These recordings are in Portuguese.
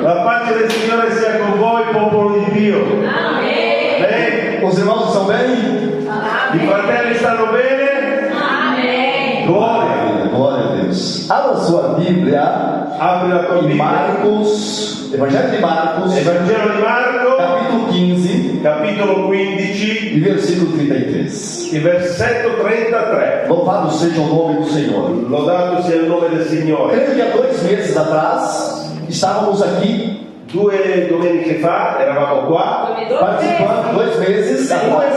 La pace del Signore sia con voi, popolo di Dio. Amém. Bem? Os irmãos estão bem? I fratelli stanno bene? Amém. Glória. Glória a Deus. Abra sua Bíblia Apri la tua em Bibbia. Marcos, Evangelho de Marcos, Evangelo di Marco, capítulo 15, capitolo 15, e versículo 33. il versetto 33. Louvado seja o nome do Senhor. Lodato sia il nome del Signore. Creio que há 2 meses atrás estávamos aqui 2 domeniche fa eravamo qua. participando, 2 meses atrás.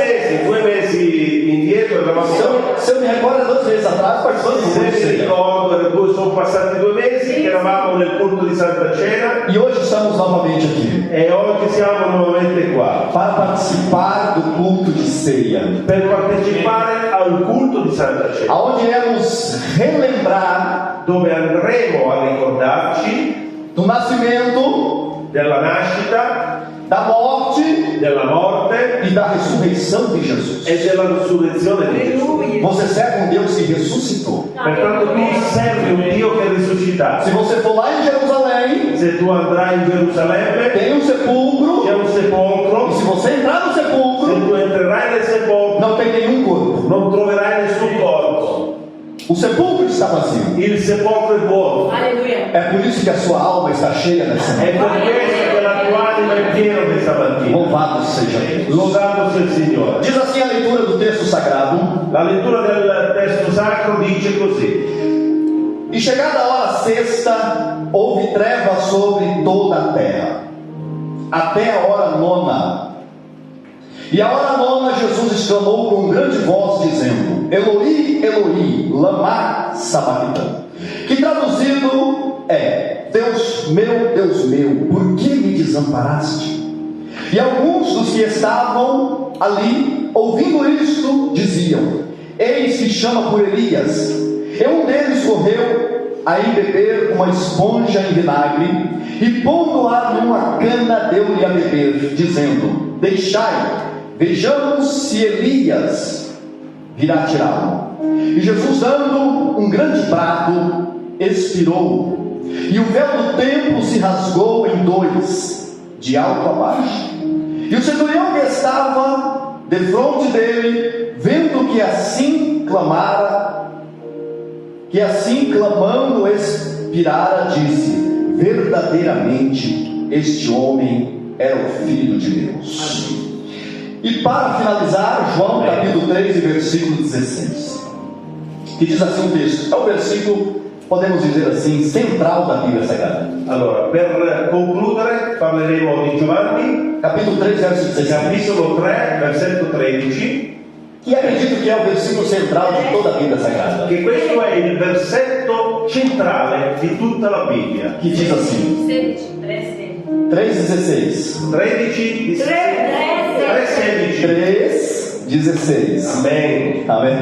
2 mesi indietro eravamo qua. Se eu me recordo, 2 meses atrás participando do Se culto de mi ceia. ricordo, sono passati 2 mesi che eravamo nel culto di Santa Cena E hoje estamos novamente aqui e oggi siamo nuovamente qua para participar do culto de ceia, per partecipare al culto di Santa Cena, aonde iremos relembrar dove andremo a ricordarci do nascimento, della nascita, da morte della morte e da ressurreição de Jesus. e della risurrezione di Gesù. Você serve um Deus que ressuscitou. Pertanto tu servi un Dio che è risuscitato. Se você for lá em Jerusalém, Se tu andrai in Gerusalemme tem um sepulcro, c'è un e sepolcro, se você entrar no se sepulcro, tu entrerai nel sepolcro não tem nenhum corpo. non troverai nessun corpo. O sepulcro está vazio. Il sepolcro è vuoto. Aleluia. É por isso que a sua alma está cheia nessa È manhã. per questo che la tua anima è piena questa mattina. Louvado seja Deus. Lodato sia il Signore. Diz assim a leitura do texto sagrado: La lettura del testo sacro dice così: E chegada a hora sexta, houve treva sobre toda a terra, até a hora nona. E a hora nona, Jesus exclamou com grande voz, dizendo: Eloi, Eloi, lama sabachthani, que traduzido é: Deus meu, por que me desamparaste? E alguns dos que estavam ali, ouvindo isto, diziam: Eis que chama por Elias. E um deles correu a ir beber uma esponja em vinagre, e pondo-a numa cana, deu-lhe a beber, dizendo: Deixai, vejamos se Elias virá tirá-lo. E Jesus, dando um grande brado, expirou, e o véu do templo se rasgou em 2, de alto a baixo. E o centurião que estava defronte dele, vendo que assim clamando expirara, disse: verdadeiramente este homem era o Filho de Deus. E para finalizar, João capítulo 3 e versículo 16, que diz assim o texto, é o versículo, podemos dizer assim, central da Bíblia Sagrada. allora, per concludere parleremo di Giovanni, Capítulo 3, verso 16, capitolo 3, versetto 13, que acredito que é o versículo central de toda a Bíblia Sagrada, che questo è il versetto centrale di tutta la Bibbia. que diz assim, 3,16, 13, 16. 3,16, Amen. amém?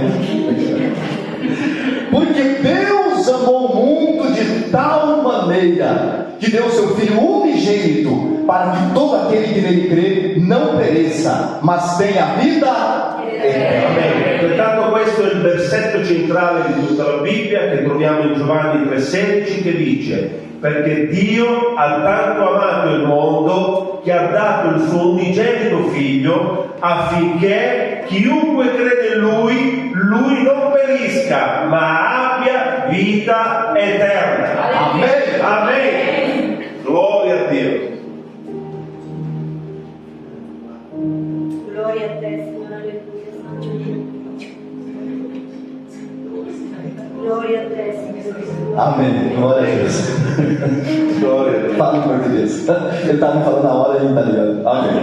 Porque Deus amou o mundo de tal maneira que deu seu Filho unigênito, para que todo aquele que nele crê não pereça, mas tenha vida eterna. Amen. Pertanto questo è il versetto centrale di tutta la Bibbia che troviamo in Giovanni 3,16 che dice: perché Dio ha tanto amato il mondo che ha dato il suo unigenito figlio affinché chiunque crede in lui non perisca ma abbia vita eterna. Amém. Amen. Gloria a Dio. Glória a te, Senhor, aleluia. Glória a te, Senhor. Amém. Glória a Deus. Glória a Dio. Fala em português. Ele estava me falando na hora e ele está ligado. Amém.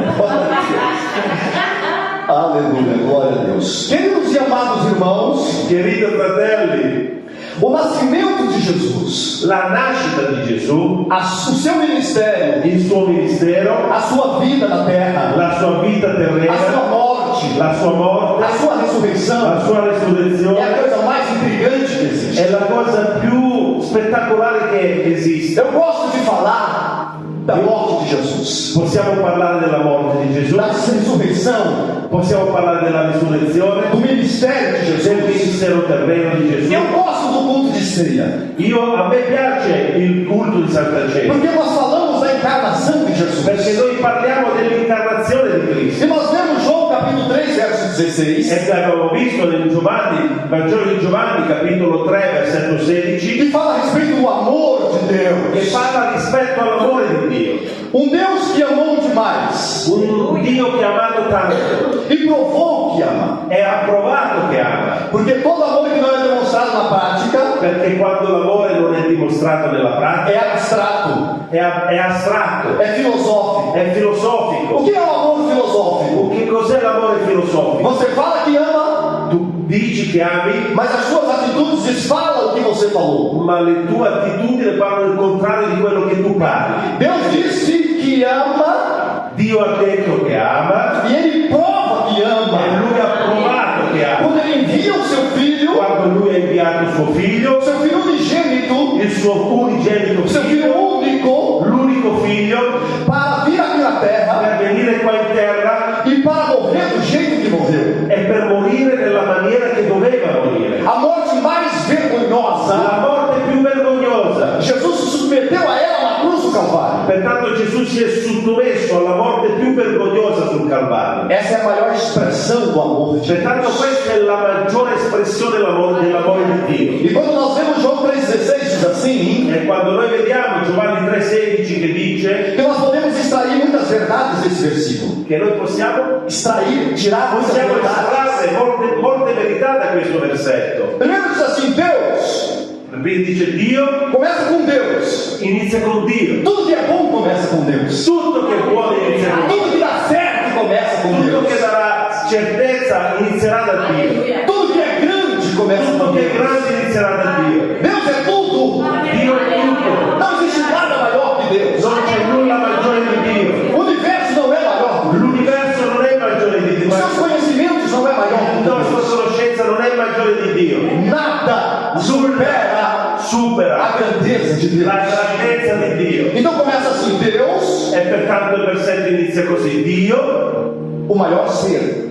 Aleluia. Glória a Deus. Queridos e amados irmãos, Querido fratelli, o nascimento de Jesus, la nascita di Gesù, o seu ministério, il suo ministero, a sua vida na terra, la sua vita a terrena, sua morte, la sua morte, a sua ressurreição la sua é a resurrezione coisa mais intrigante que existe. è la cosa più spettacolare che esiste. Eu gosto de falar da morte de Jesus, Possiamo parlare della morte di Gesù, da ressurreição, possiamo parlare della risurrezione, do ministério de del Jesus. ministero terreno di Gesù. Eu gosto do culto de ceia, A me piace il culto di Santa Cena, porque nós falamos da encarnação Jesus. Perché noi parliamo dell'incarnazione di Cristo. E nós vemos João capítulo 3, verso 16, E abbiamo visto nel Vangelo di Giovanni, capitolo 3, versetto 16, que fala a respeito do amor de che Deus. parla rispetto all'amore di Dio. Um Deus que amou demais Un Dio che ha amato tanto e provou que ama. e ha provato che ama. Porque todo amor que não é demonstrado na prática Perché quando l'amore non è dimostrato nella pratica é abstrato, è astratto, é filosófico. è filosofico. O que é o amor filosófico? Che cos'è l'amore filosofico? Você fala que ama, Tu dici che ami, mas as suas atitudes desfalam o que você falou. ma le tue attitudini parlano il contrario di quello che tu parli. Deus disse que ama Dio ha detto che ama e Ele prova que e ama. lui ha provato che ama. Quando Ele envia o seu Filho Quando lui ha inviato suo figlio, unigênito, il suo unigenito o seu Filho figlio, único, l'unico figlio, para vir aqui na terra per venire qua in terra e para morrer do jeito que morreu. e per morire nella maniera che doveva morire. A morte mais vergonhosa, La morte più vergognosa. Jesus se submeteu a ela na cruz do Calvário. Pertanto Gesù si è sottomesso alla morte più vergognosa sul Calvario. Essa é a maior expressão do amor de Deus. Pertanto questa è la maggiore espressione dell'amore di Dio. E quando nós vemos João 3,16 diz assim, E quando noi vediamo Giovanni 3,16 che dice que nós podemos extrair muitas verdades desse versículo. che noi possiamo Tirar muitas verdades. estrarre molte verità da questo versetto. Primeiro diz assim, Deus, Quindi dice Dio, começa com Deus. inizia con Dio. Tudo que é bom começa com Deus. Tutto che è buono inizia con Dio. Tudo que dá certo começa com Tutto Deus. che darà certezza inizierà da Dio. Aleluia. Tudo que é grande começa Tutto com che è Deus. grande inizierà da Dio. Deus é tudo. Dio è tutto. Não existe nada maior que Deus. Non c'è nulla maggiore di Dio. O universo não é maior que Deus. L'universo non è maggiore di Dio. Os seus conhecimentos não é maior que La nostra Deus. conoscenza non è maggiore di Dio. Nada supera a Supera grandeza de Deus. la grandezza di Dio. Então começa assim, Deus, E pertanto il versetto inizia così: Dio, o maior ser.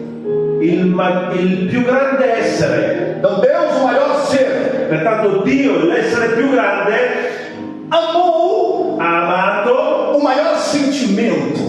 il più grande essere. Então Deus, o maior ser, Pertanto Dio, l'essere più grande, amou ha amato, o maior sentimento.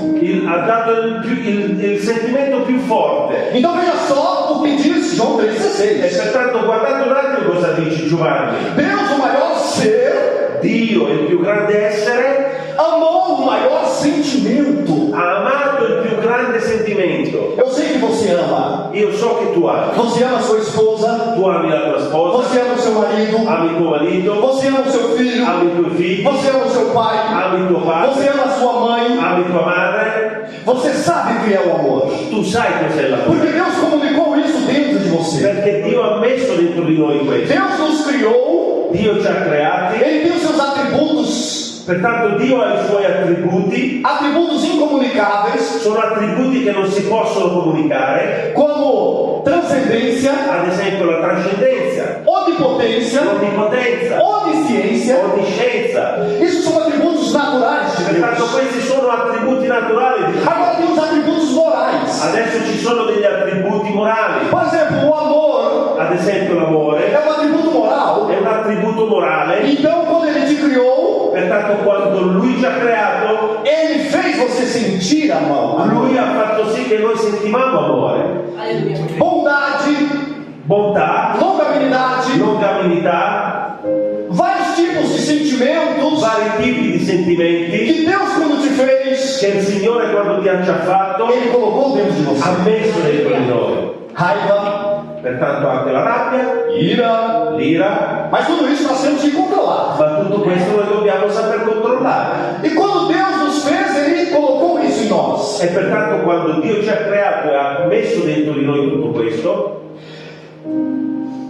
ha dato il sentimento più forte. Então veja só o que diz João E 3,16. pertanto guardate un attimo cosa dice Giovanni. Deus, o maior ser, Dio, il più grande essere, amou o maior sentimento. ha amato il più grande sentimento. Eu sei que você ama. Io so che tu ami. Você ama sua esposa, Tu ami la tua sposa, você ama o seu marido, ami tuo marito, você ama o seu filho, ami i tuoi figli, você ama o seu pai, ami tuo você padre, ama a sua mãe. ami tua madre. Você sabe o que é o amor. Tu sai cos'è l'amore. Porque Deus comunicou isso dentro de você. Perché Dio ha messo dentro di noi questo. Deus nos criou, Dio ci ha creati. Ele tem os seus atributos, Pertanto Dio ha i suoi attributi. atributos incomunicáveis, Sono attributi che non si possono comunicare. como transcendência, Ad esempio la trascendenza, onipotência, l'onnipotenza, onisciência. onniscienza. Isso são atributos naturais de Pertanto Deus. questi sono attributi naturali di Dio. Agora tem os atributos morais. Adesso ci sono degli attributi morali. Por exemplo, o amor Ad esempio l'amore é um atributo moral. è un attributo morale. Então, quando Ele te criou, Pertanto quando Lui ci ha creato, Ele fez você sentir amor. Lui ha fatto sì che noi sentivamo amore, Aleluia. Bondade, bontà, longanimidade, longanimità, vários tipos de sentimentos vari tipi di sentimenti que Deus, quando te fez, che il Signore quando ti ha già fatto Ele colocou dentro de ha você. messo dentro di noi. Raiva, Pertanto anche la rabbia, ira, l'ira, mas tudo isso nós temos que controlar. ma tutto questo noi dobbiamo saper controllare. E quando Deus nos fez, Ele colocou isso em nós. E pertanto quando Dio ci ha creato e ha messo dentro di noi tutto questo,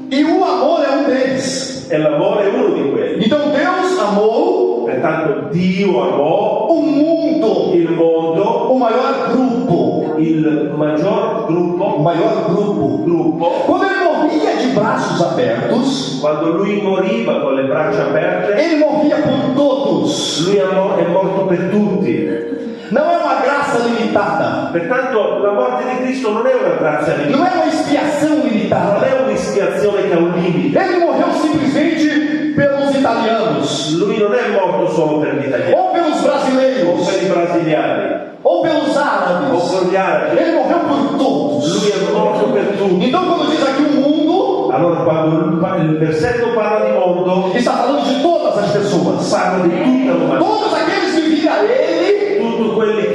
E o amor é um deles. e l'amore è uno di quelli. Então Deus amou Pertanto Dio amò o mundo, il mondo, o maior grupo. il maggior O maior grupo. Quando Ele morria de braços abertos, quando lui moriva con le braccia aperte, Ele morria por todos. lui è morto per tutti. Não é uma graça limitada. Pertanto la morte di Cristo non è una grazia Não limitada, é uma expiação non limitada. è un'espiazione che ha un limite. Ele morreu simplesmente pelos italianos, Lui non è morto solo per gli italiani ou pelos o brasileiros, per i brasiliani ou pelos o árabes. con gli arabi. Ele morreu por todos. Lui è morto per tutti. Então, quando diz aqui o mundo, Allora quando il versetto parla di mondo, está falando de todas as pessoas. parla di tutta l'umanità. Todos aqueles que virem a Ele, Tutti quelli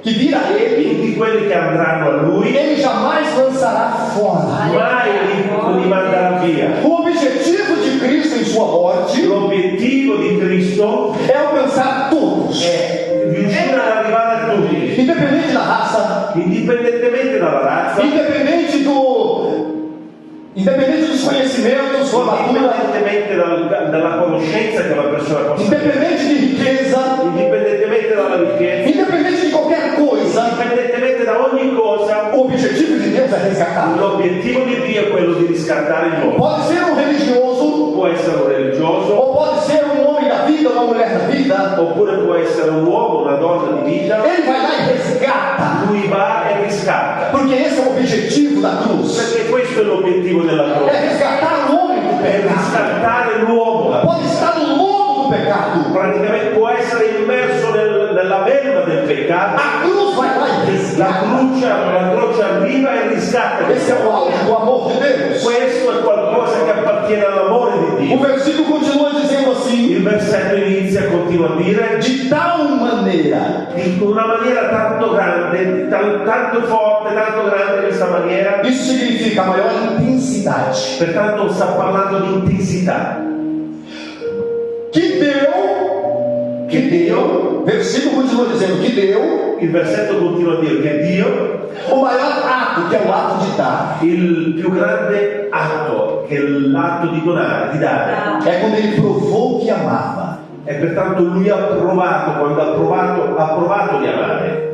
tutti quelli che andranno a lui, Ele jamais lançará fora. mai li manderà via. O objetivo de Cristo em sua morte L'obiettivo di Cristo é alcançar todos, è riuscire ad arrivare a tutti, independente da raça, indipendentemente dalla razza, independente dos conhecimentos, formatura, indipendentemente dalla conoscenza che la persona possa avere, independente de riqueza, indipendentemente dalla ricchezza, independente de qualquer coisa. indipendentemente da ogni cosa. O objetivo de Deus é resgatar. L'obiettivo di Dio è quello di riscattare il mondo. Pode ser um religioso, Può essere un religioso, ou pode ser um homem da vida, uma mulher da vida. oppure può essere un uomo, una donna di vita. Ele vai lá e resgata, Lui va e riscatta, porque esse é o objetivo da cruz. perché questo è l'obiettivo della É croce, resgatar o homem do è pecado. riscattare l'uomo. Pode estar no lodo do pecado. Praticamente può essere immerso nella melma del peccato. A cruz vai lá e resgata. La croce arriva e riscatta. Esse é o auge do amor de Deus. Questo è qualcosa che appartiene all'amore di O Dio. versículo continua dizendo assim: Il versetto inizia, continua a dire, de tal maneira. in una maniera tanto grande, tanto forte, tanto grande questa maniera. Isso significa maior intensidade. Pertanto sta parlando di intensità. Que Deus, versículo continua dizendo que deu Il versetto continua a dire che Dio, o maior ato, que é o ato de dar, il più grande atto, che è l'atto di donare, di dare, é quando ele provou que amava. e pertanto lui ha provato, quando ha provato di amare.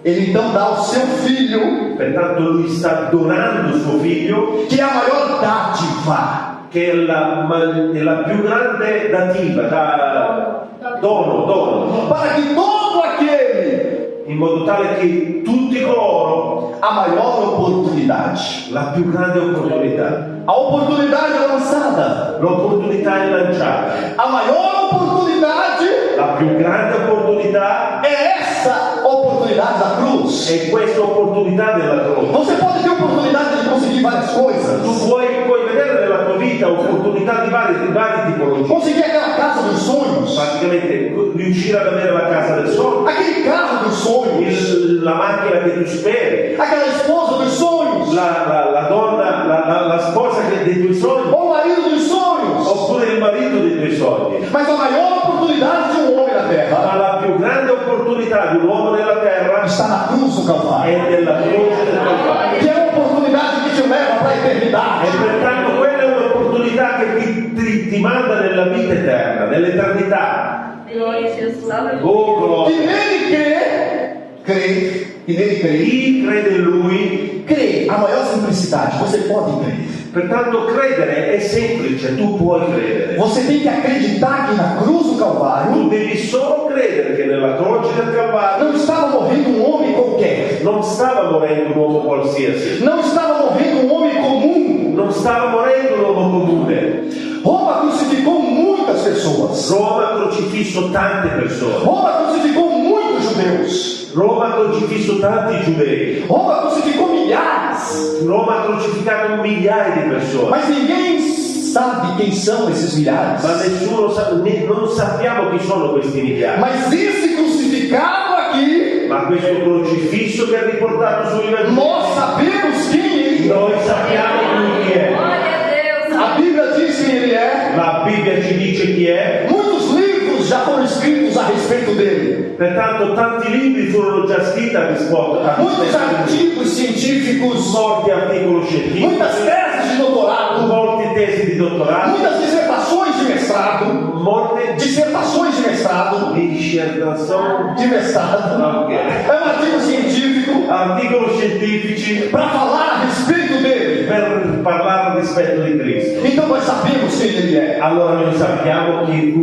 Ele então dá o seu filho, Pertanto lui sta donando suo figlio, que é a maior dádiva, che è la più grande dativa, dono, para que todo aquele, in modo tale che tutti coloro, a maior oportunidade, la più grande opportunità, a oportunidade é lançada, l'opportunità è lanciata, a maior oportunidade la più grande opportunità é essa oportunidade da cruz. è questa opportunità della croce. Você pode ter oportunidade de conseguir várias coisas, Tu puoi vedere nella tua vita opportunità di varie tipologie. conseguir aquela casa dos sonhos, Praticamente riuscire ad avere la casa del sogno, aquele carro dos sonhos, la macchina che tu speri, aquela esposa dos sonhos, la donna, la sposa dei tuoi sogni, ou o marido dos sonhos. oppure il marito dei tuoi sogni. Mas a maior oportunidade de um homem na Ma terra la più grande opportunità di un uomo nella terra está na cruz do Calvário, è nella croce del Calvario. que é uma oportunidade que te leva para a eternidade. E pertanto quella è un'opportunità che ti manda nella vita eterna, nell'eternità. Glória a Jesus. Aleluia. Oh, E gloria. nele crê, e nele crê, Chi crede in lui, crê, a maior simplicidade, você pode crer. pertanto credere è semplice, tu puoi credere. Você tem que acreditar que na cruz do Calvário Tu devi solo credere che nella croce del Calvario não estava morrendo um homem qualquer, non stava morendo un uomo qualsiasi, não estava morrendo um homem comum. non stava morendo un uomo comune. Roma crucificou muitas pessoas. Roma ha crocifisso tante persone. Roma crucificou muitos judeus. Roma ha crocifisso tanti giudei. Roma crucificou milhares. Roma ha crocificato migliaia di persone. Mas ninguém sabe quem são esses milhares. Ma nessuno sa, non sappiamo chi sono questi migliaia. Mas esse crucificado aqui, Ma questo crocifisso che ha riportato sui Vangeli, nós sabemos quem ele é. noi sappiamo lui chi è. Glória a Deus. A Bíblia diz quem ele é. La Bibbia ci dice chi è. Muitos livros já foram escritos a respeito dele. Pertanto tanti libri furono già scritti a risposta a Muitos artigos científicos, molti articoli scientifici, muitas teses de doutorado, molti tesi di dottorato, muitas dissertações de mestrado, molte dissertações de mestrado, dissertazioni, de mestrado. ok, É um artigo científico articoli scientifici para falar a respeito dele. per parlare rispetto di Cristo. Então nós sabemos quem ele é. Allora noi sappiamo che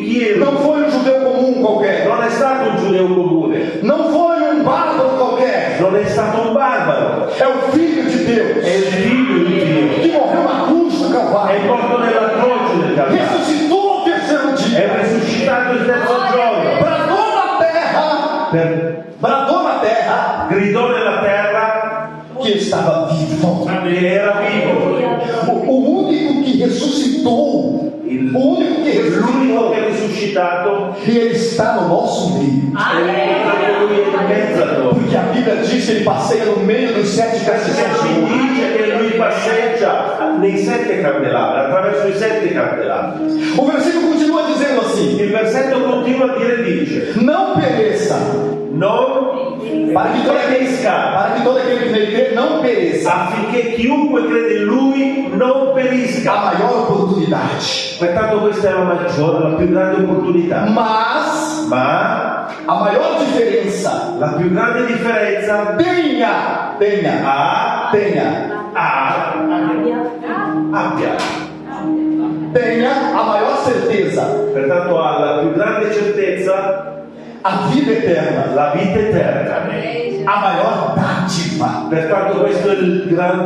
chi è. Não foi um judeu comum qualquer. Non è stato un giudeo comune, Não foi um bárbaro qualquer. non è stato un barbaro, É o Filho de Deus è il figlio di Dio, que morreu na cruz do è Calvário. morto nella croce del Calvario, Ressuscitou ao terceiro è dia risuscitato il terzo giorno para toda a terra bradou na terra gridò nella terra que estava vivo. e era vivo. O único que ressuscitou, L'unico che è risuscitato, e ele está no nosso meio. lui è in mezzo a noi. Porque a Bíblia diz que ele passeia no meio dos 7 Perché ci dice che lui passeggia nei 7 candelabri, attraverso i 7 candelabri. O versículo continua dizendo assim: Il versetto continua a dire, dice, não pereça, non para que todo aquele que nele crê não pereça. affinché chiunque crede in lui non A perisca. maior oportunidade, Pertanto questa è la più grande opportunità. mas Ma a maior diferença, la più grande differenza tenha a maior certeza, pertanto ha la più grande certezza a vida eterna, la vita eterna. a maior dádiva. Pertanto questo è il dono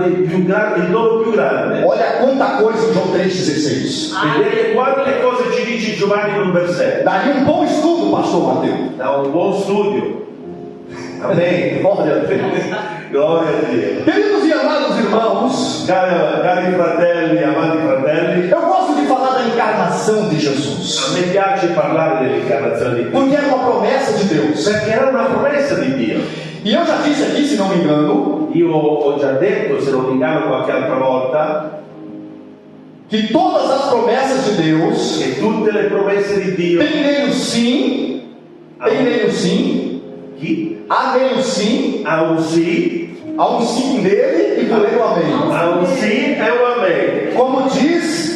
più grande. Olha quanta coisa em João 3,16. Vedete quante cose ci dice Giovanni in un versetto. Daria um bom estudo, pastor Mateus. Da un buon studio. Amém. Glória a Deus. Gloria a Dio. Queridos e amados irmãos, Cari fratelli, amati fratelli, eu gosto de falar da encarnação de a Jesus, me piace parlare dell'incarnazione di Dio, porque era uma promessa de Deus. perché era una promessa di Dio. E eu já disse aqui, se não me engano, Io ho già detto, se non mi inganno qualche altra volta, que todas as promessas de Deus che tutte le promesse di Dio, tem nele o sim, chi? há nele o sim, Ha un sì, há um sim dele e por ele o amém. ha un sì e un amen. Como diz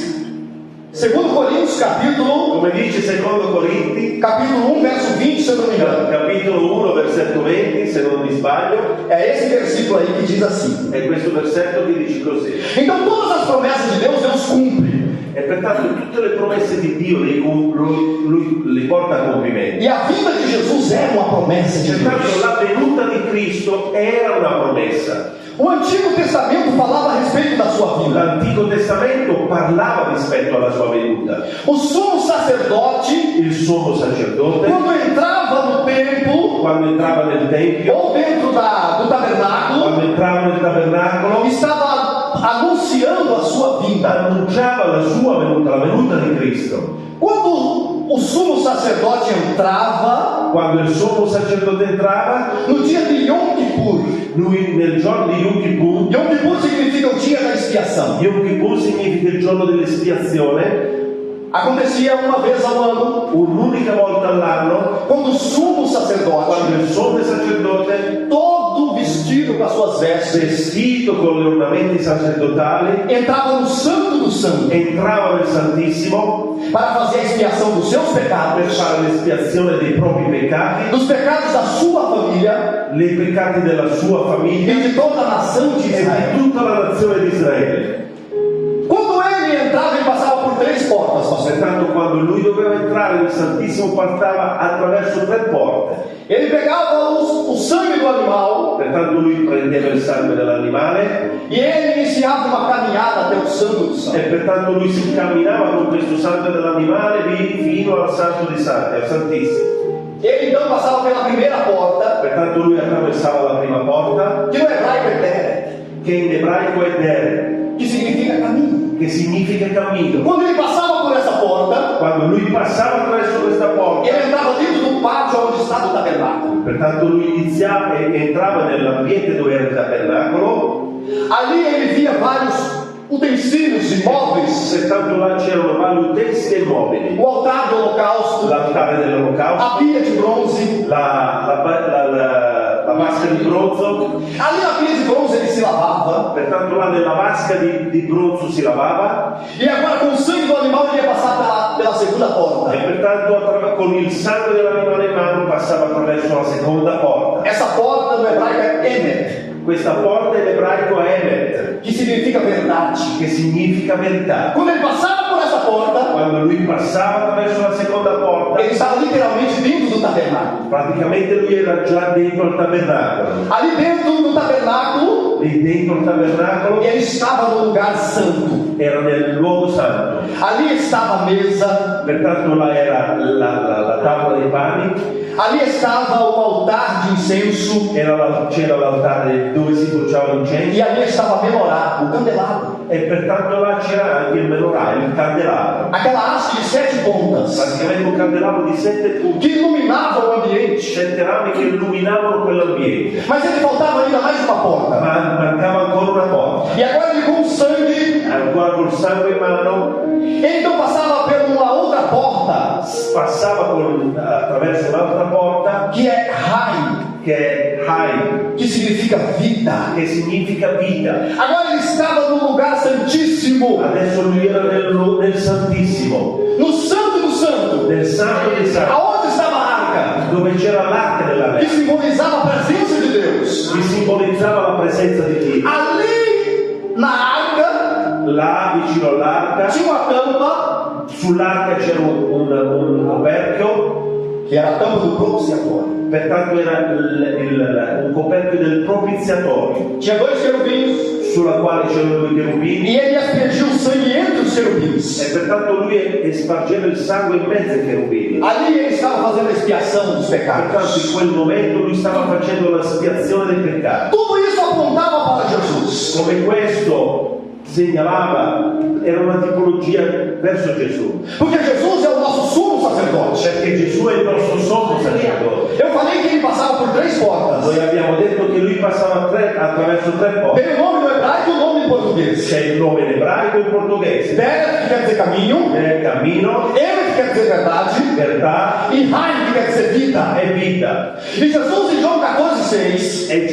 2 Coríntios capítulo Come dice secondo Corinti, 1, verso 20, se eu não me engano. capitolo 1, versetto 20, se non mi sbaglio, É esse versículo aí que diz assim. è questo versetto che dice così. Então todas as promessas de Deus cumpre. E pertanto tutte le promesse di Dio lui le porta a compimento. E a vinda de Jesus é uma promessa de Pertanto Deus. la venuta di Cristo era una promessa. O Antigo Testamento falava a respeito da sua vinda. L'Antico Testamento parlava rispetto alla sua venuta. O sumo sacerdote, Il sommo sacerdote, quando entrava no templo quando entrava nel Tempio, ou dentro do tabernáculo, quando entrava nel tabernacolo, estava anunciando a sua vinda. annunciava la venuta di Cristo. Quando o sumo sacerdote entrava, Quando il sommo sacerdote entrava, no dia de Yom Kippur, lui nel giorno di Yom Kippur, Yom Kippur significa o dia da expiação. Yom Kippur significa il giorno dell'espiazione, Acontecia uma vez ao ano, un'unica volta all'anno, quando o sumo sacerdote, quando il sommo sacerdote, todo vestido com as suas vestes, vestito con gli ornamenti sacerdotali, entrava no Santo dos Santos entrava nel Santissimo para fazer a expiação dos seus per pecados, fare l'espiazione dei propri peccati, dos pecados da sua família i peccati della sua famiglia e de toda a nação de e Israel. di tutta la nazione di Israele. Quando ele entrava, ele passava por 3 portas, pastor. Pertanto quando lui doveva entrare nel Santissimo passava attraverso 3 porte. Ele pegava o sangue do animal Pertanto lui prendeva il sangue dell'animale e ele iniciava uma caminhada até o Santo dos e Santos. pertanto lui si camminava con questo sangue dell'animale fino al Santo dei Santi, al Santissimo. Ele então passava pela primeira porta, Pertanto lui attraversava la prima porta, que no hebraico é Deret, che in ebraico è Dere, que significa caminho. che significa cammino. Quando ele passava por essa porta, Quando lui passava attraverso questa porta, ele entrava dentro do pátio onde estava o tabernáculo. pertanto lui iniziava e entrava nell'ambiente dove era il tabernacolo. Ali ele via vários utensílios e móveis, Pertanto là c'erano vari utensili e mobili, o altar do holocausto, l'altare dell'olocausto, a pia de bronze. la vasca di bronzo. Ali na pia de bronze ele se lavava. Pertanto là nella vasca di bronzo si lavava E agora com o sangue do animal ele ia passar pela segunda porta. e pertanto con il sangue dell'animale in mano passava attraverso la seconda porta. Essa porta no hebraico é Emet, Questa porta in ebraico è Emet, que significa verdade. che significa verità. Quando ele passava por essa porta, Quando lui passava attraverso la seconda porta, ele estava literalmente dentro do tabernáculo. Praticamente lui era già dentro il tabernacolo. Ali dentro do tabernáculo, Lì dentro il tabernacolo ele estava no lugar santo. era nel luogo santo. Ali estava a mesa, Pertanto là era la tavola dei pani, ali estava o altar de incenso, c'era l'altare dove si bruciava l'incenso e ali estava a menorá, o candelabro. e pertanto là c'era anche il menorah, il candelabro. Aquela haste de 7 pontas Praticamente un candelabro di 7 punti, que iluminava o ambiente. 7 rami che illuminavano quell'ambiente. Mas ele faltava ainda mais uma porta. Ma mancava ancora una porta. E agora ele com o sangue, Ancora col sangue in mano, ele então passava por uma outra porta, passava attraverso un'altra porta que é Rai, che è Hai, que significa vida. che significa vita. Agora ele estava no lugar santíssimo, Adesso lui era nel Santissimo, no santo do santo, nel Santo dei Santi, aonde estava a arca, dove c'era l'arca della que Re, simbolizava a presença de Deus. che simbolizzava la presenza di Dio. Ali na arca Là vicino all'arca, tinha uma tampa, sull'arca c'era un coperchio, que era a tampa do propiciatório. pertanto era un coperchio del propiziatorio, Tinha 2 querubins, sulla quale c'erano 2 cherubini, e ele aspergiu o sangue entre os querubins. e pertanto lui spargeva il sangue in mezzo ai cherubini. Ali ele estava fazendo a expiação dos Pertanto pecados. in quel momento lui stava facendo la spiazione dei peccati. Tudo isso apontava para Jesus. Come questo segnalava, era una tipologia verso Gesù, Porque Jesus é o nosso sumo sacerdote. perché Gesù è il nostro sommo sacerdote. Eu falei que ele passava por 3 portas. Noi abbiamo detto che lui passava attraverso 3 porte. Tem o nome no hebraico e o nome em português. C'è il nome in ebraico e in portoghese. Beret, que quer dizer caminho. Cammino, Emet, que quer dizer verdade. verità E Haim, que quer dizer vida. e vita. E Jesus em João 14,6. E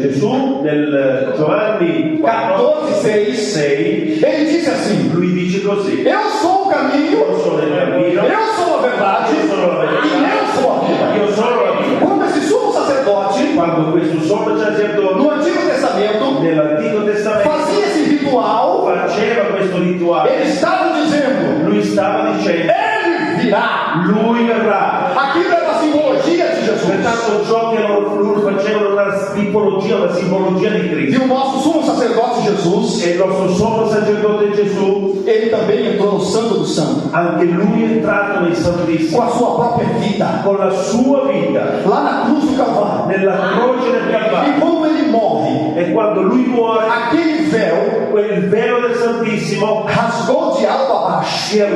Gesù nel Giovanni 14,6. 6, Ele disse assim: lui dice così: Eu sou o caminho, io sono il cammino, eu sou a verdade io sono la e verità, eu sou a vida. io sono la vita. Quando esse sumo sacerdote, Quando questo sommo sacerdote no Antigo Testamento, nell'Antico Testamento fazia esse ritual, faceva questo rituale, ele estava dizendo: lui stava dicendo: Ele virá. lui verrà. Aquilo era a simbologia de Jesus. Pertanto ciò che loro facevano era una tipologia, una simbologia di E Cristo. o nosso sumo sacerdote Jesus, E il nostro sommo sacerdote Gesù, ele também entrou no Santo do Santo, anche lui è entrato nei com Santissimi, a sua própria vida, con la sua vita, lá na cruz do Calvário. nella croce del E Calvario. quando ele morre, E quando lui muore, aquele véu quel velo del Santissimo rasgou de alto a baixo. si è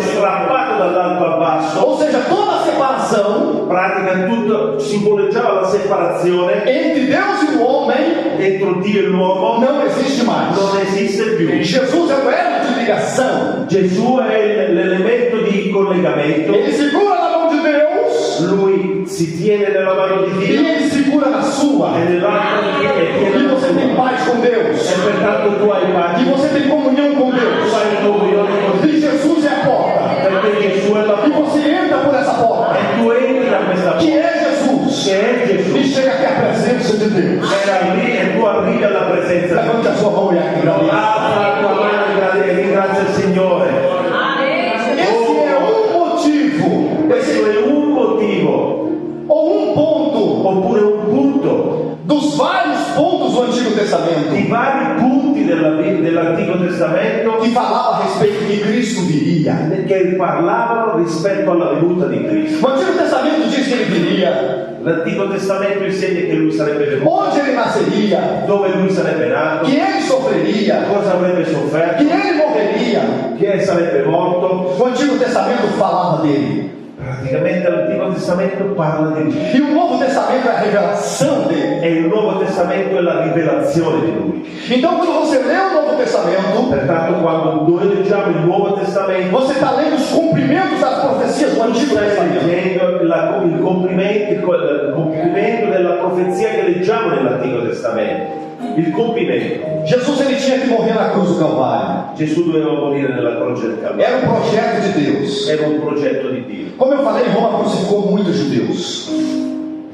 strappato dall'alto al basso. Ou seja, toda a separação Pratica tutto, simboleggiava la separazione entre Deus e o homem entro Dio e l'uomo, não existe mais. non esiste più. Jesus é o elo de ligação. Gesù è l'elemento di collegamento, Ele segura na mão de Deus lui si tiene nella mano di e Dio ele segura na sua. e nell'altra di Dio e E tiene la você tem sua. paz com Deus. E pertanto tu hai E pace, você tem comunhão com tu Deus. hai comunione con E Jesus é a porta. perché Gesù è la E porta. você entra por essa porta, E tu entri da questa porta, que é Jesus. che è Gesù, E chega até a presença de Deus. era lì e tu arrivi alla presenza di Dio. Levante a sua mão e agradeça. Alza la tua mano e ringrazia il Signore. Esse é um motivo, Questo è un motivo, ou um ponto, oppure un punto dos vários pontos do Antigo Testamento di vari punti dell'Antico Testamento que falava a respeito de Cristo viria. che parlavano rispetto alla venuta di Cristo. O Antigo Testamento diz que ele viria, L'Antico Testamento insegna che lui sarebbe venuto, onde ele nasceria, dove lui sarebbe nato, que ele sofreria, cosa avrebbe sofferto, que ele morreria. che sarebbe morto. O Antigo Testamento falava dele. Praticamente l'Antico Testamento parla di lui E o Novo Testamento é a revelação dele. e il Nuovo Testamento è la rivelazione di lui. Então, quando você lê o Novo Testamento, Pertanto quando noi leggiamo il Nuovo Testamento você está lendo os cumprimentos das profecias do Antigo stai Testamento. leggendo il compimento della profezia che leggiamo nell'Antico Testamento. Il compimento. Jesus ele tinha que morrer na cruz do Calvário. Gesù doveva morire nella croce del Calvario. Era um projeto de Deus. Era un progetto di Dio. Como eu falei, Roma crucificou muitos judeus.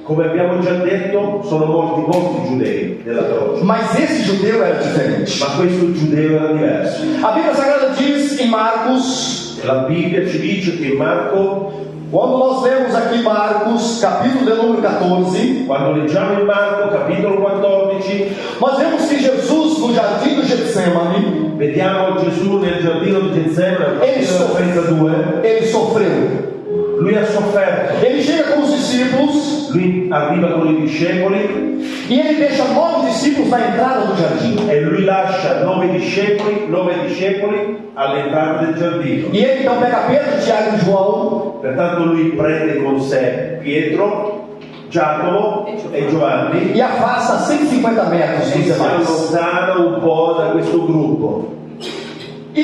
Come abbiamo già detto, sono morti molti giudei nella croce, Mas esse judeu era diferente. ma questo giudeo era diverso. A Bíblia Sagrada diz em Marcos, La Bibbia ci dice che Marco Quando nós lemos aqui Marcos, capítulo de número 14, Quando leggiamo in Marco, capitolo 14, nós vemos que Jesus, no jardim do Getsemane, vediamo Gesù nel giardino di Getsemane, capitolo 32, ele sofreu. lui ha sofferto, Ele chega com os discípulos lui arriva con i discepoli e ele deixa 9 discípulos na entrada do jardim. e lui lascia 9 discepoli all'entrata del giardino. E ele então pega Pedro, Tiago e João Pertanto lui prende con sé Pietro, Giacomo e Giovanni e afasta 150 metros e dos si demais. allontana un po' da questo gruppo. E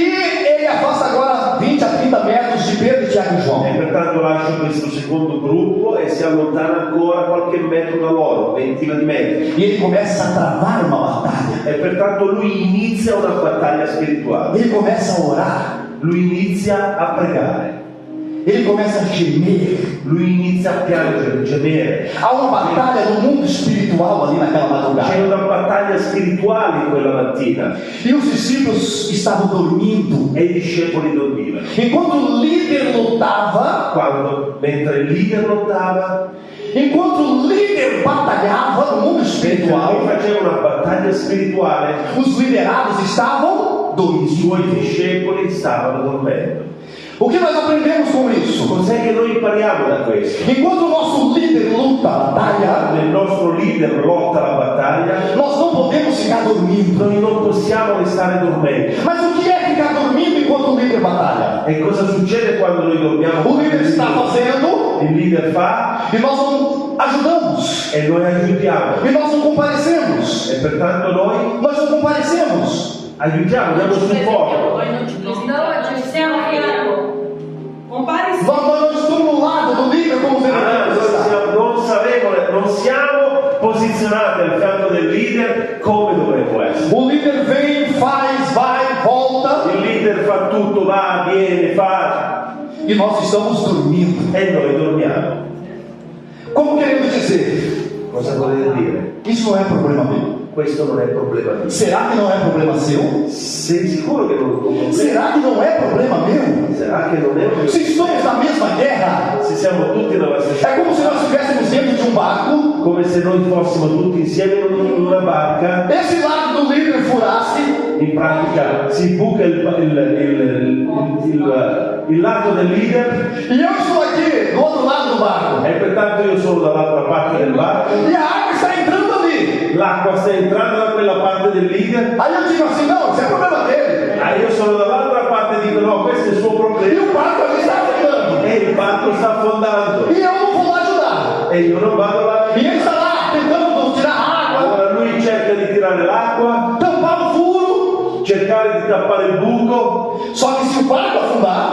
ele afasta agora 20 a 30 metros de Pedro, Tiago e E João. pertanto lascia questo secondo gruppo e si allontana ancora qualche metro da loro, ventina di metri. E ele começa a travar uma batalha. E pertanto lui inizia una battaglia spirituale. Ele começa a orar. Lui inizia a pregare. Ele começa a gemer. Lui inizia a piangere, a gemere. Há uma batalha no mundo espiritual ali naquela C'è madrugada. una battaglia spirituale quella mattina E os discípulos estavam dormindo. e i discepoli dormivano. Enquanto o líder lutava, Mentre il leader lottava, enquanto o líder batalhava no mundo mentre lui espiritual, faceva una battaglia spirituale, os liderados estavam i dormindo. suoi discepoli stavano dormendo. O que nós aprendemos com isso? Cos'è che noi impariamo da questo? Enquanto o nosso líder luta a batalha, Quando il nostro leader lotta la battaglia, nós não podemos ficar dormindo. noi non possiamo restare dormenti. Mas o que é ficar dormindo enquanto o líder batalha? E cosa succede quando noi dormiamo? O líder está fazendo Il leader fa e nós não ajudamos. e noi aiutiamo. E nós não comparecemos. E pertanto noi Nós não comparecemos. aiutiamo, diamo supporto. Nós não estamos no lado do líder como deveríamos estar. Non siamo posizionati al fianco del leader come dovremmo essere. O líder vem, faz, vai, volta. Il leader fa tutto, va, viene, fa, E nós estamos dormindo. e noi dormiamo. Como querendo dizer, Cosa volete dire? isso não é problema meu. Questo non è problema mio. Será que não é problema seu? Sei sicuro che non è un problema? Será que não é problema meu? Sarà che non è un Se problema? estamos na mesma guerra, Se siamo tutti nella stessa, é como se nós estivéssemos dentro de um barco. come se noi fossimo tutti insieme in una barca, Esse lado do líder furasse in pratica si buca il lato del leader e eu estou aqui do outro lado do barco. e pertanto io sono dall'altra parte del barco, E a água está entrando ali. l'acqua sta entrando da quella parte del leader, Aí eu digo assim, não, isso é problema dele. io sono dall'altra parte e dico no, questo è il suo E problema o barco ali está afundando. e il barco sta affondando E eu não vou lá ajudar. e io non vado là. E ele está lá tentando tirar água, Allora lui cerca di tirare l'acqua, tampar o furo. cercare di tappare il buco. Só que se o barco afundar,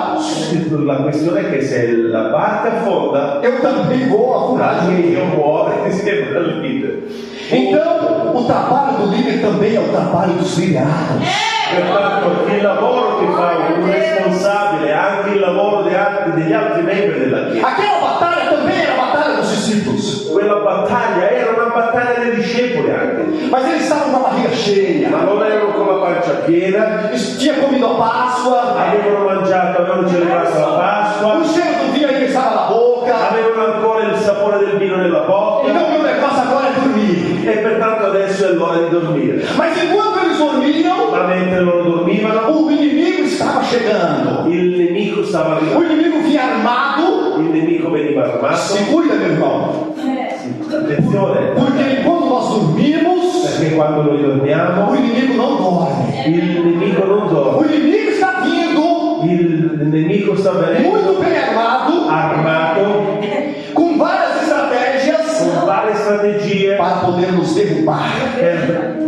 La questione è che se la barca affonda, eu também vou afundar. anche io muore insieme al leader. Então, o trabalho do líder também é o trabalho dos liderados. Pertanto il lavoro che fa un responsabile è anche il lavoro degli altri membri della Chiesa. Aquela batalha também era a batalha dos discípulos. Quella battaglia era una battaglia dei discepoli anche, Mas eles estavam com a barriga cheia. ma non erano con la pancia piena, Eles tinham comido a Páscoa. avevano mangiato, avevano celebrato la O Pasqua, cheiro do vinho ainda estava na boca. avevano ancora il sapore del vino nella bocca Então, meu negócio agora é dormir. e pertanto adesso è l'ora di dormire. Mas enquanto eles dormiam, Ma mentre loro dormivano, o inimigo estava chegando. il nemico stava O arrivando, inimigo vinha armado. il nemico veniva armato. Se cuida, meu irmão. Attenzione, Porque enquanto nós dormimos, perché quando noi dormiamo, o inimigo não dorme. il nemico non O dorme, inimigo está vindo il nemico sta venendo muito bem armado, com várias estratégias con varie strategie para poder nos derrubar. per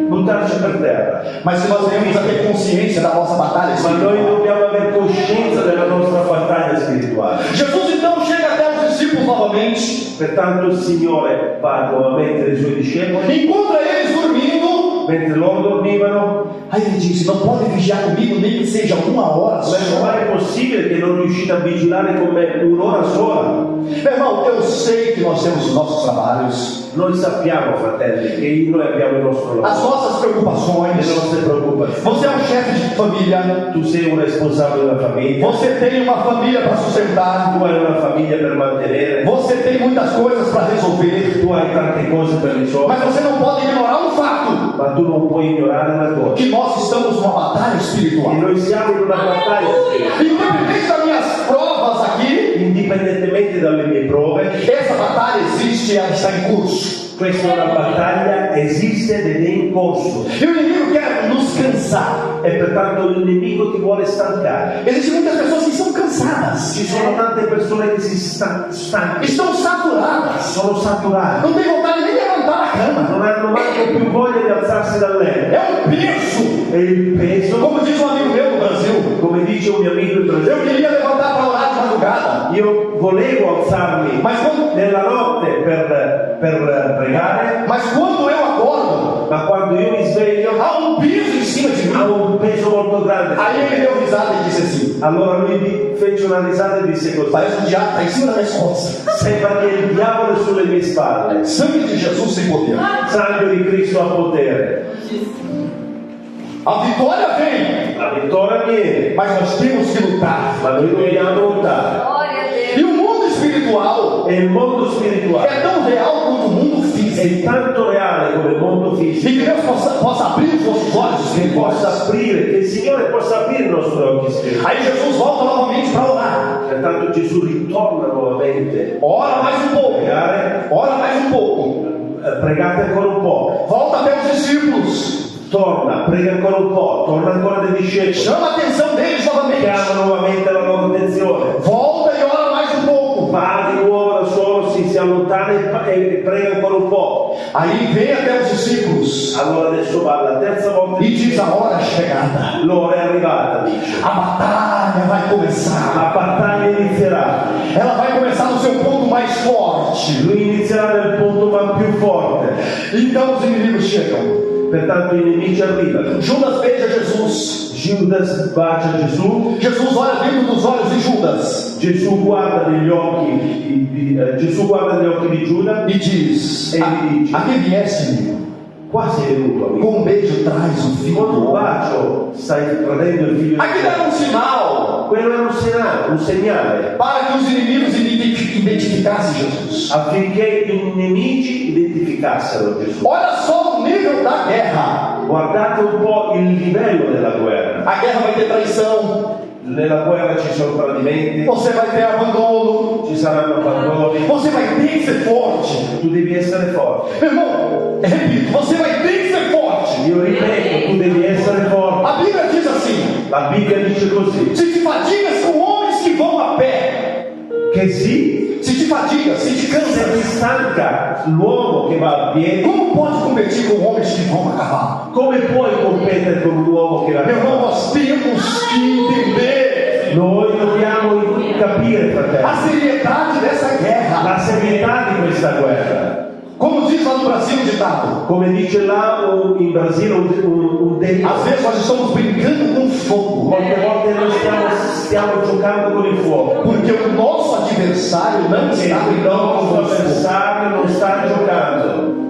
buttarci per terra. Mas se nós temos a ter consciência da nossa batalha Ma noi espiritual, dobbiamo avere coscienza della nostra battaglia spirituale. Jesus então chega até os discípulos novamente, Pertanto il Signore va nuovamente dai suoi discepoli, encontra eles dormindo. mentre loro dormivano. Aí ele disse: não pode vigiar comigo, nem que seja uma hora Ma è só. possibile che non riuscite a vigilare con me un'ora sola? Meu irmão, eu sei que nós temos os nossos trabalhos, Noi sappiamo, fratelli, che noi abbiamo il nostro as lavoro, nossas le preocupações. nostre preoccupazioni. Você é um chefe de família, Tu sei un responsabile della famiglia, você tem uma família para sustentar, tu hai una famiglia per mantenere, você tem muitas coisas para resolver, tu hai tante cose per mas risolvere, você não pode ignorar um fato: ma tu non puoi ignorare una cosa, que nós estamos numa batalha che espiritual. noi siamo in una battaglia spirituale. Independente das minhas provas aqui, Indipendentemente dalle mie prove, essa batalha existe e ela está em curso. questa è una battaglia, esiste ed è in corso, E o inimigo quer nos cansar. e pertanto il nemico ti vuole stancare. Existem muitas pessoas que estão cansadas, Ci sono tante persone che si stancano, estão saturadas, sono saturate, não tem vontade nem de levantar a cama. non hanno manco più voglia di alzarsi dal letto. É um peso. E il peso, Como diz um amigo meu no Brasil, come dice un mio amico in eu Brasile, queria levantar para orar de madrugada, io volevo alzarmi mas nella notte per pregare, quando eu acordo, ma quando io mi sveglio há um peso em cima de ha mim. un peso molto grande. Aí ele deu risada e disse assim: Allora lui mi fece una risata e disse così: parece um diabo está em cima das minhas costas. sembra che il diavolo è sulle mie spalle, Sangue de Jesus sem poder. sangue di Cristo ha potere, A vitória vem, la vittoria viene, mas nós temos que lutar. ma noi dobbiamo lottare. Glória a Deus. E o mundo espiritual E il mondo spirituale é tão real quanto o mundo físico. è tanto reale come il mondo E fisico, que Deus possa abrir os nossos olhos che espirituais. possa aprire, che il Signore possa aprire i nostri occhi spirituali. Aí Jesus volta novamente para orar. Pertanto Gesù ritorna nuovamente Ora mais um pouco. pregare, Ora mais um pouco. pregate ancora un po', Volta até os discípulos. torna, prega ancora un po', torna ancora dei discepoli, Chama a atenção deles novamente. chiama nuovamente la loro attenzione, Volta e ora mais um pouco. va di nuovo da solo, si allontana e prega ancora un po'. Aí vem até os discípulos Allora adesso va la terza volta e diz: a hora é chegada. l'ora è arrivata, dice. A batalha vai começar. La battaglia inizierà, Ela vai começar no seu ponto mais forte. lui inizierà nel punto ma più forte. Então os inimigos chegam. Pertanto i nemici arrivano. Judas beija Jesus. Giudas bacia Gesù, Jesus olha dentro dos olhos de Judas Gesù guarda negli occhi Gesù guarda negli occhi di Giuda e diz: e gli dice: a que vieste, amigo? qua sei venuto, amico. Com um beijo traz o filho Con do un homem. bacio stai tradendo il figlio di Aqui dá um sinal Quello era un segnale para que os inimigos identificassem Jesus. affinché i nemici identificassero Gesù. Olha só o nível da guerra. Guardate un po' il livello della guerra. A guerra vai ter traição, Nella guerra ci sono tradimenti, você vai ter abandono, ci saranno abbandoni, você vai ter que ser forte. tu devi essere forte. Meu irmão, repito, você vai ter que ser forte. Io ripeto, tu devi essere forte. A Bíblia diz assim: La Bibbia dice così, se te fadigas com homens que vão a pé, che sì, se te fadigas, se te se ti cansas, stanca l'uomo che va a piedi, como pode competir com homens que vão a cavalo? come puoi competere con un uomo che va a Meu irmão, piedi? nós temos que entender Noi dobbiamo capire, a fratelli, seriedade dessa guerra. la serietà di questa guerra. Como diz lá no Brasil o ditado, Come dice là in Brasile un detto, às vezes nós estamos brincando com fogo, molte volte noi stiamo giocando con il fuoco, porque o nosso adversário não perché está il brincando nostro com fogo. avversario non sta giocando.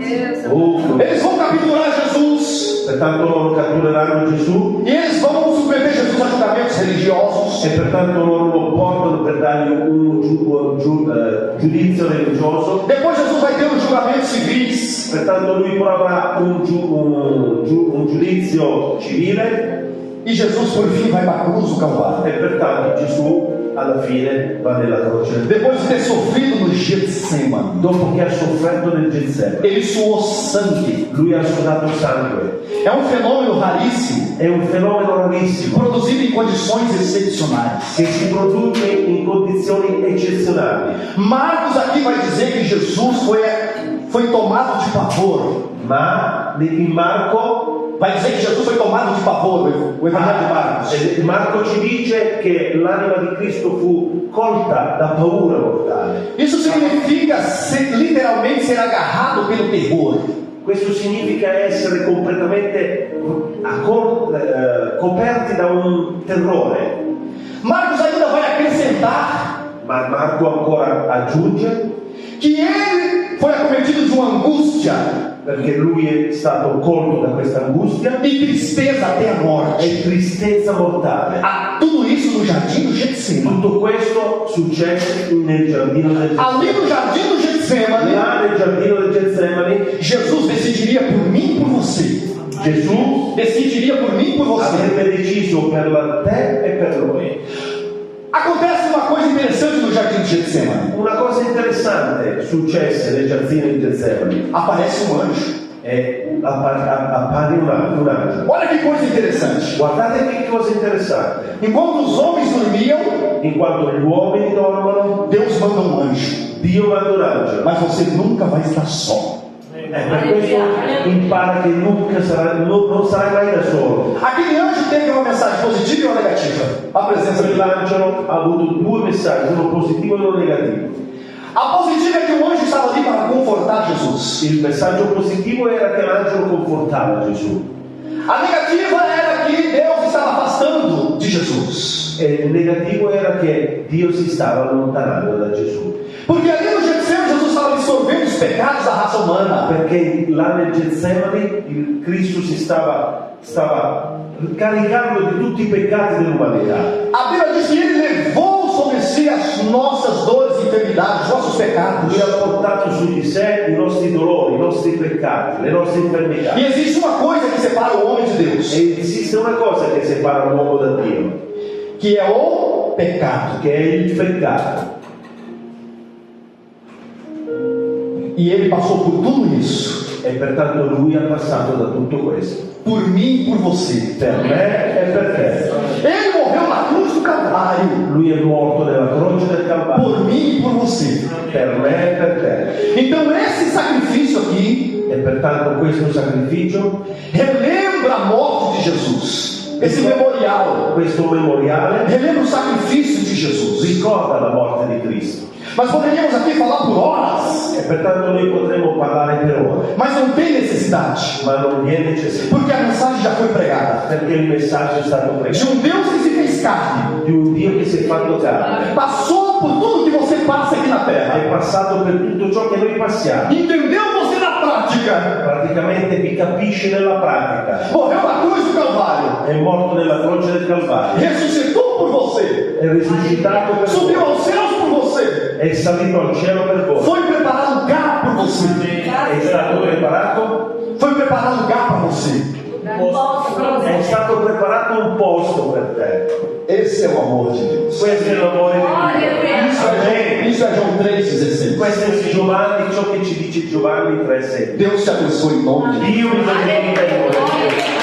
Deus. Eles vão capturar Jesus Pertanto loro cattureranno Gesù e eles vão submeter Jesus a julgamentos religiosos. e pertanto loro lo portano per dargli un giudizio religioso. Depois Jesus vai ter os julgamentos civis. Pertanto lui poi avrà un giudizio civile E Jesus por fim vai para a cruz do Calvário. e pertanto Gesù alla fine va nella croce. Depois de ter sofrido no Getsemane, Dopo che ha sofferto nel Getsemani, ele suou sangue. lui ha sudato sangue. É um fenômeno raríssimo, È un fenomeno rarissimo produzido em condições excepcionais. che si produce in condizioni eccezionali. Marcos aqui vai dizer que Jesus foi tomado de pavor. Ma in Marco Vai dizer que Jesus foi tomado de pavor, o Evangelho de Marcos. Marco ci dice che l'anima di Cristo fu colta da paura mortale. Isso significa literalmente ser agarrado pelo terror. Questo significa essere completamente coperti da un terrore. Marcos ainda vai acrescentar Ma Marco ancora aggiunge que ele foi acometido de uma angústia perché lui è stato colto da questa angustia e tristeza até a morte. e tristezza mortale. Tudo isso no jardim do Getsemane. Tutto questo successe nel giardino del Ali Getsemani. no jardim do Getsemane, Là nel giardino del Getsemani Jesus decidiria por mim e por você. Gesù Decidiria por mim e por você. avrebbe deciso per te e per noi. Acontece uma coisa interessante no jardim do Getsemane. Una cosa interessante successe nel giardino di Getsemani Aparece um anjo. e appare un angelo. Olha que coisa interessante. Guardate che cosa interessante. Enquanto os homens dormiam, In quanto gli uomini dormono, Deus manda um anjo. Dio manda un angelo. Mas você nunca vai estar só. Per questo impara che nunca non sarai mai da solo. Aquele anjo teve uma mensagem positiva e uma negativa. A presença de Quell'angelo ha avuto due messaggi, uno positivo e uno negativo. A positiva é que o anjo estava ali para confortar Jesus. Il messaggio positivo era che l'angelo confortava Gesù. A negativa era que Deus estava afastando de Jesus. E il negativo era che Dio si stava allontanando da Gesù. Porque ali no Getsemane Jesus estava absorvendo os pecados da raça humana. Perché là nel Getsemani il Cristo si stava caricando di tutti i peccati dell'umanità. A Bíblia diz que Ele levou sobre si as nossas dores e enfermidades, os nossos pecados. Lui ha portato su di sé i nostri dolori, i nostri peccati, le nostre infermità. E existe uma coisa que separa o homem de Deus, E esiste una cosa che separa l'uomo da Dio, que é o pecado. che è il peccato. E Ele passou por tudo isso, E pertanto lui ha passato da tutto questo. por mim e por você. Per me e per te. Ele morreu na cruz do Calvário, Lui è morto nella croce del Calvario. por mim e por você. Per me e per te. Então esse sacrifício aqui E pertanto questo sacrificio, relembra a morte de Jesus. Esse memorial questo memoriale, relembra o sacrifício de Jesus. ricorda la morte di Cristo. Mas poderíamos aqui falar por horas, E pertanto noi potremo parlare per ore, mas não tem necessidade, ma non vi è necessità, porque a mensagem já foi pregada. perché il messaggio è stato De pregato um Deus que se fez carne, di un Dio che si è fatto carne, passou por tudo que você passa aqui na è terra, passato per tutto ciò che noi passiamo, entendeu você na prática, praticamente vi capisce nella pratica, morreu na cruz do Calvário, è morto nella croce del Calvario, ressuscitou por você, è risuscitato per subiu voi, aos céus por você, è salito al cielo per voi, foi preparar lugar por você, è stato preparato, foi preparar lugar para você. è stato preparato un posto per te. Esse é o amor de Deus. Questo è l'amore di Dio. Isso é João 3,16. Questo è Giovanni, ciò che ci dice Giovanni 3,6. Deus te abençoe em nome de Jesus. Dio vi benedica in voi.